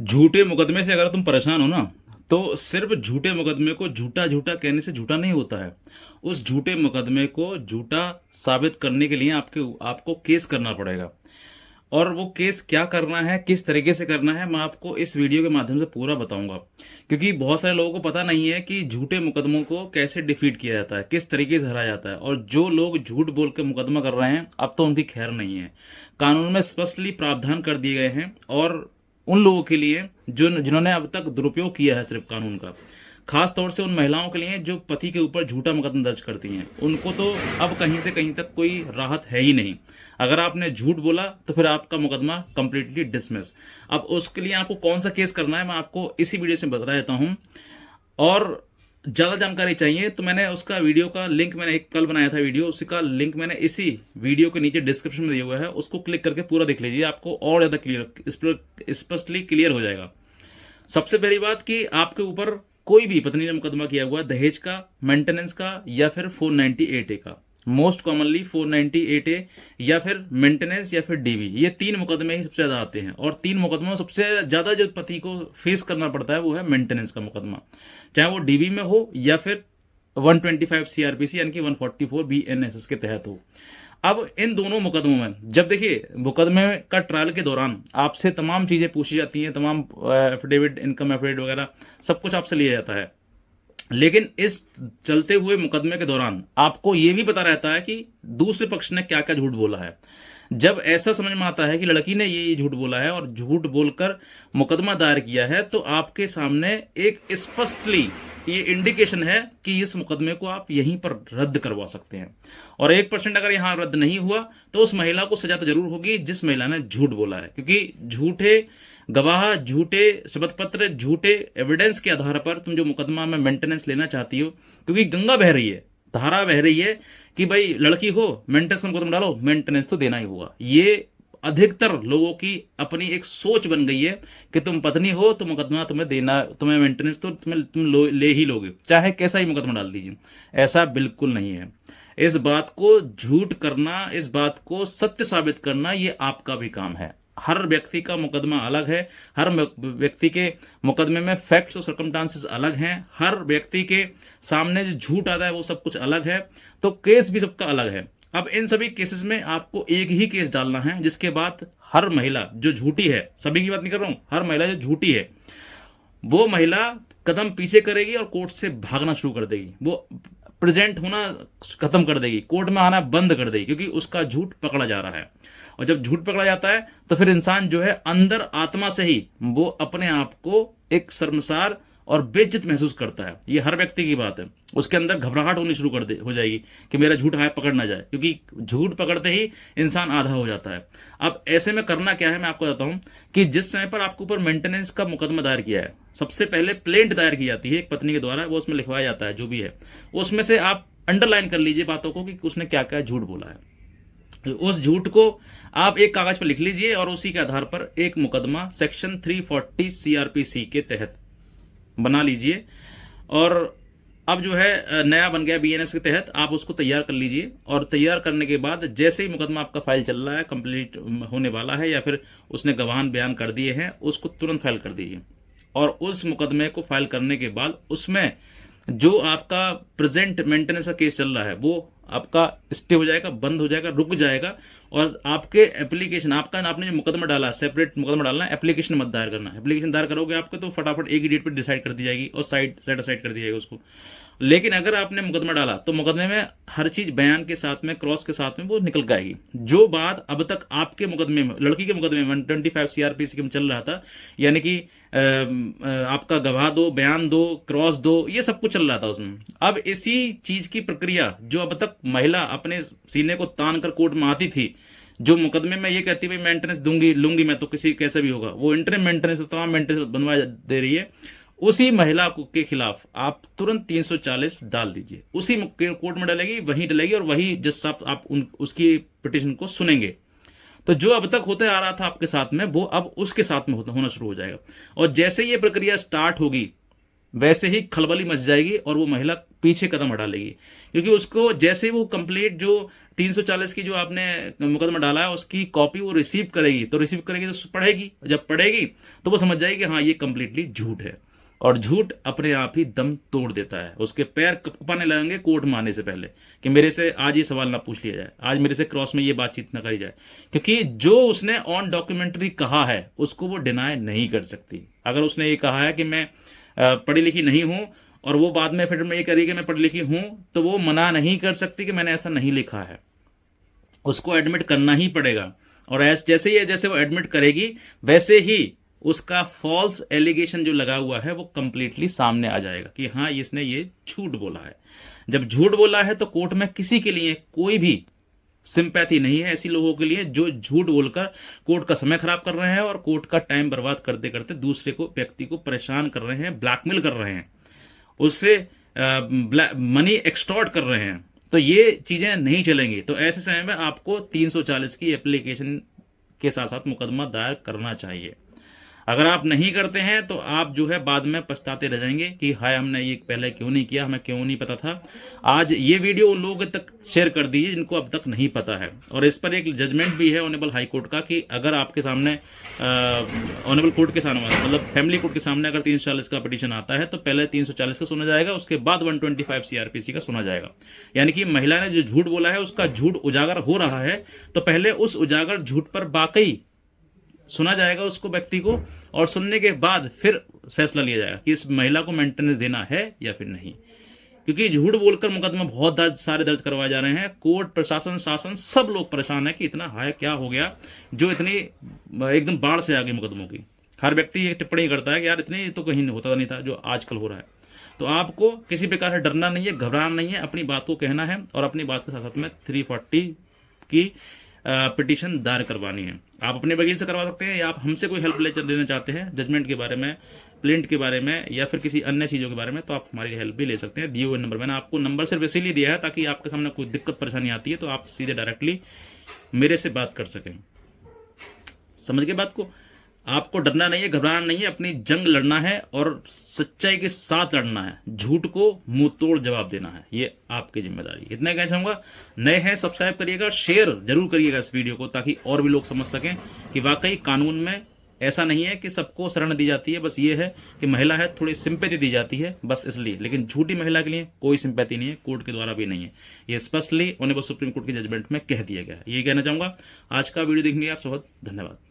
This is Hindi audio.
झूठे मुकदमे से अगर तुम परेशान हो ना, तो सिर्फ झूठे मुकदमे को झूठा झूठा कहने से झूठा नहीं होता है। उस झूठे मुकदमे को झूठा साबित करने के लिए आपको केस करना पड़ेगा। और वो केस क्या करना है, किस तरीके से करना है, मैं आपको इस वीडियो के माध्यम से पूरा बताऊंगा। क्योंकि बहुत सारे लोगों को पता नहीं है कि झूठे मुकदमों को कैसे डिफीट किया जाता है, किस तरीके से हराया जाता है। और जो लोग झूठ बोल के मुकदमा कर रहे हैं, अब तो उनकी खैर नहीं है। कानून में स्पष्टली प्रावधान कर दिए गए हैं, और उन लोगों के लिए जो जिन्होंने अब तक दुरुपयोग किया है सिर्फ कानून का, खास तौर से उन महिलाओं के लिए जो पति के ऊपर झूठा मुकदमा दर्ज करती हैं, उनको तो अब कहीं से कहीं तक कोई राहत है ही नहीं। अगर आपने झूठ बोला तो फिर आपका मुकदमा कंप्लीटली डिसमिस। अब उसके लिए आपको कौन सा केस करना है, मैं आपको इसी वीडियो से बता देता हूं। और ज़्यादा जानकारी चाहिए तो मैंने उसका वीडियो का लिंक, मैंने एक कल बनाया था वीडियो, उसी का लिंक मैंने इसी वीडियो के नीचे डिस्क्रिप्शन में दिया हुआ है। उसको क्लिक करके पूरा देख लीजिए, आपको और ज़्यादा क्लियर, स्पष्टली क्लियर हो जाएगा। सबसे पहली बात कि आपके ऊपर कोई भी पत्नी ने मुकदमा किया हुआ दहेज का, मेंटेनेंस का, या फिर 498A का, मोस्ट कॉमनली 498A, या फिर मेंटेनेंस, या फिर डीवी, ये तीन मुकदमे ही सबसे ज्यादा आते हैं। और तीन मुकदमों में सबसे ज्यादा जो पति को फेस करना पड़ता है वो है मेंटेनेंस का मुकदमा, चाहे वो डीवी में हो या फिर 125 सीआरपीसी यानी कि 144 बीएनएसएस के तहत हो। अब इन दोनों मुकदमों में जब देखिए, मुकदमे का ट्रायल के दौरान आपसे तमाम चीजें पूछी जाती हैं, तमाम एफिडेविट, इनकम एफिडेविट वगैरह सब कुछ आपसे लिया जाता है। लेकिन इस चलते हुए मुकदमे के दौरान आपको यह भी पता रहता है कि दूसरे पक्ष ने क्या क्या झूठ बोला है। जब ऐसा समझ में आता है कि लड़की ने ये झूठ बोला है और झूठ बोलकर मुकदमा दायर किया है, तो आपके सामने एक स्पष्टली ये इंडिकेशन है कि इस मुकदमे को आप यहीं पर रद्द करवा सकते हैं। और 1% अगर यहां रद्द नहीं हुआ तो उस महिला को सजा तो जरूर होगी जिस महिला ने झूठ बोला है। क्योंकि झूठे गवाह, झूठे शपथ पत्र, झूठे एविडेंस के आधार पर तुम जो मुकदमा में मेंटेनेंस लेना चाहती हो, क्योंकि गंगा बह रही है, धारा बह रही है कि भाई लड़की हो, मेंटेनेंस का मुकदमा डालो, मेंटेनेंस तो देना ही होगा। ये अधिकतर लोगों की अपनी एक सोच बन गई है कि तुम पत्नी हो तो मुकदमा तुम्हें देना, तुम्हें मेंटेनेंस तो ले ही लोगे, चाहे कैसा ही मुकदमा डाल दीजिए। ऐसा बिल्कुल नहीं है। इस बात को झूठ करना, इस बात को सत्य साबित करना, ये आपका भी काम है। हर व्यक्ति का मुकदमा अलग है, हर व्यक्ति के मुकदमे में फैक्ट्स और सर्कमस्टांसेस अलग हैं, हर व्यक्ति के सामने जो झूठ आता है वो सब कुछ अलग है, तो केस भी सबका अलग है। अब इन सभी केसेस में आपको एक ही केस डालना है, जिसके बाद हर महिला जो झूठी है, सभी की बात नहीं कर रहा हूं, हर महिला जो झूठी है वो महिला कदम पीछे करेगी और कोर्ट से भागना शुरू कर देगी। वो प्रेजेंट होना खत्म कर देगी, कोर्ट में आना बंद कर देगी, क्योंकि उसका झूठ पकड़ा जा रहा है। और जब झूठ पकड़ा जाता है तो फिर इंसान जो है अंदर आत्मा से ही वो अपने आप को एक शर्मसार और बेइज्जत महसूस करता है। ये हर व्यक्ति की बात है। उसके अंदर घबराहट होनी शुरू हो जाएगी कि मेरा झूठ है पकड़ ना जाए, क्योंकि झूठ पकड़ते ही इंसान आधा हो जाता है। अब ऐसे में करना क्या है, मैं आपको बताता हूं कि जिस समय पर आपके ऊपर मेंटेनेंस का मुकदमा दायर किया है, सबसे पहले प्लेंट दायर की जाती है एक पत्नी के द्वारा, वो उसमें लिखवाया जाता है जो भी है, उसमें से आप अंडरलाइन कर लीजिए बातों को कि उसने क्या क्या झूठ बोला है। उस झूठ को आप एक कागज पर लिख लीजिए और उसी के आधार पर एक मुकदमा सेक्शन 340 सीआरपीसी के तहत बना लीजिए। और अब जो है नया बन गया बीएनएस के तहत, आप उसको तैयार कर लीजिए। और तैयार करने के बाद जैसे ही मुकदमा आपका फाइल चल रहा है, कंप्लीट होने वाला है, या फिर उसने गवाहान बयान कर दिए हैं, उसको तुरंत फाइल कर दीजिए। और उस मुकदमे को फाइल करने के बाद उसमें जो आपका प्रेजेंट मेंटेनेंस का केस चल रहा है वो आपका स्टे हो जाएगा, बंद हो जाएगा, रुक जाएगा। और आपके एप्लीकेशन, आपका आपने जो मुकदमा डाला, सेपरेट मुकदमा डालना है, एप्लीकेशन मत दायर करना। एप्लीकेशन दायर करोगे आपके तो फटाफट एक ही डेट पर डिसाइड कर दी जाएगी और सेट असाइड कर दी जाएगी उसको। लेकिन अगर आपने मुकदमा डाला तो मुकदमे में हर चीज बयान के साथ में, क्रॉस के साथ में वो निकल के आएगी। जो बात अब तक आपके मुकदमे में, लड़की के मुकदमे में 125 सीआरपीसी में चल रहा था, यानी कि आपका गवाह दो, बयान दो, क्रॉस दो, ये सब कुछ चल रहा था उसमें। अब इसी चीज की प्रक्रिया जो अब तक महिला अपने सीने को तान कर कोर्ट में आती थी, जो मुकदमे में ये कहती है भाई मेंटेनेंस दूंगी लूंगी मैं तो किसी कैसे भी होगा, वो इंटरम मेंटेनेंस, तमाम मेंटेनेंस बनवा दे रही है, उसी महिला के खिलाफ आप तुरंत 340 डाल दीजिए। उसी कोर्ट में डालेगी, वहीं डलेगी, और वही जज साहब आप उसकी पिटिशन को सुनेंगे। तो जो अब तक होते आ रहा था आपके साथ में, वो अब उसके साथ में होना शुरू हो जाएगा। और जैसे ये प्रक्रिया स्टार्ट होगी वैसे ही खलबली मच जाएगी और वो महिला पीछे कदम हटा लेगी, क्योंकि उसको जैसे वो कंप्लीट जो 340 की जो आपने मुकदमा डाला है उसकी कॉपी वो रिसीव करेगी, तो पढ़ेगी, जब पढ़ेगी तो वो समझ जाएगी हाँ ये कंप्लीटली झूठ है। और झूठ अपने आप ही दम तोड़ देता है, उसके पैर कपकपाने लगेंगे कोर्ट में आने से पहले कि मेरे से आज ये सवाल ना पूछ लिया जाए, आज मेरे से क्रॉस में ये बातचीत ना करी जाए, क्योंकि जो उसने ऑन डॉक्यूमेंट्री कहा है उसको वो डिनाई नहीं कर सकती। अगर उसने ये कहा है कि मैं पढ़ी लिखी नहीं हूं और वो बाद में फिर में ये करी कि मैं पढ़ी लिखी हूं, तो वो मना नहीं कर सकती कि मैंने ऐसा नहीं लिखा है, उसको एडमिट करना ही पड़ेगा। और जैसे वो एडमिट करेगी वैसे ही उसका फॉल्स एलिगेशन जो लगा हुआ है वो कंप्लीटली सामने आ जाएगा कि हाँ इसने ये झूठ बोला है। जब झूठ बोला है तो कोर्ट में किसी के लिए कोई भी सिंपैथी नहीं है ऐसी लोगों के लिए जो झूठ बोलकर कोर्ट का समय खराब कर रहे हैं और कोर्ट का टाइम बर्बाद करते करते दूसरे को व्यक्ति को परेशान कर रहे हैं, ब्लैकमेल कर रहे हैं, उससे मनी एक्सटॉर्ट कर रहे हैं। तो ये चीजें नहीं चलेंगी। तो ऐसे समय में आपको 340 की एप्लीकेशन के साथ साथ मुकदमा दायर करना चाहिए। अगर आप नहीं करते हैं तो आप जो है बाद में पछताते रह जाएंगे कि हाय हमने ये पहले क्यों नहीं किया, हमें क्यों नहीं पता था। आज ये वीडियो उन लोगों तक शेयर कर दीजिए जिनको अब तक नहीं पता है। और इस पर एक जजमेंट भी है ऑनरेबल हाई कोर्ट का कि अगर आपके सामने ऑनरेबल कोर्ट के सामने मतलब फैमिली कोर्ट के सामने अगर 340 का पिटीशन आता है तो पहले 340 का सुना जाएगा, उसके बाद 125 CRPC का सुना जाएगा। यानी कि महिला ने जो झूठ बोला है उसका झूठ उजागर हो रहा है तो पहले उस उजागर झूठ पर वाकई सुना जाएगा उसको व्यक्ति को, और सुनने के बाद फिर फैसला लिया जाएगा कि इस महिला को मेंटेनेंस देना है या फिर नहीं। क्योंकि झूठ बोलकर मुकदमा बहुत सारे दर्ज करवाए जा रहे हैं। कोर्ट प्रशासन शासन सब लोग परेशान है कि इतना हाय क्या हो गया जो इतनी एकदम बाढ़ से आ गई मुकदमों की। हर व्यक्ति ये टिप्पणी करता है कि यार इतने तो कहीं होता नहीं था जो आजकल हो रहा है। तो आपको किसी प्रकार से डरना नहीं है, घबराना नहीं है, अपनी बात को कहना है और अपनी बात के साथ साथ में 340 की पिटीशन दायर करवानी है। आप अपने वकील से करवा सकते हैं या आप हमसे कोई हेल्प लेना चाहते हैं जजमेंट के बारे में, प्लेंट के बारे में या फिर किसी अन्य चीज़ों के बारे में, तो आप हमारी हेल्प भी ले सकते हैं। दिए हुए नंबर, मैंने आपको नंबर सिर्फ इसीलिए दिया है ताकि आपके सामने कोई दिक्कत परेशानी आती है तो आप सीधे डायरेक्टली मेरे से बात कर सकें। समझ गए बात को? आपको डरना नहीं है, घबराना नहीं है, अपनी जंग लड़ना है और सच्चाई के साथ लड़ना है। झूठ को मुंह तोड़ जवाब देना है, ये आपकी जिम्मेदारी। इतना कहना चाहूंगा। नए हैं सब्सक्राइब करिएगा, शेयर जरूर करिएगा इस वीडियो को ताकि और भी लोग समझ सकें कि वाकई कानून में ऐसा नहीं है कि सबको शरण दी जाती है। बस ये है कि महिला है थोड़ी सिंपैथी दी जाती है बस इसलिए, लेकिन झूठी महिला के लिए कोई सिंपैथी नहीं है, कोर्ट के द्वारा भी नहीं है। ये स्पष्टली ऑनरेबल सुप्रीम कोर्ट के जजमेंट में कह दिया गया है। ये कहना चाहूंगा। आज का वीडियो देखने के लिए आप बहुत धन्यवाद।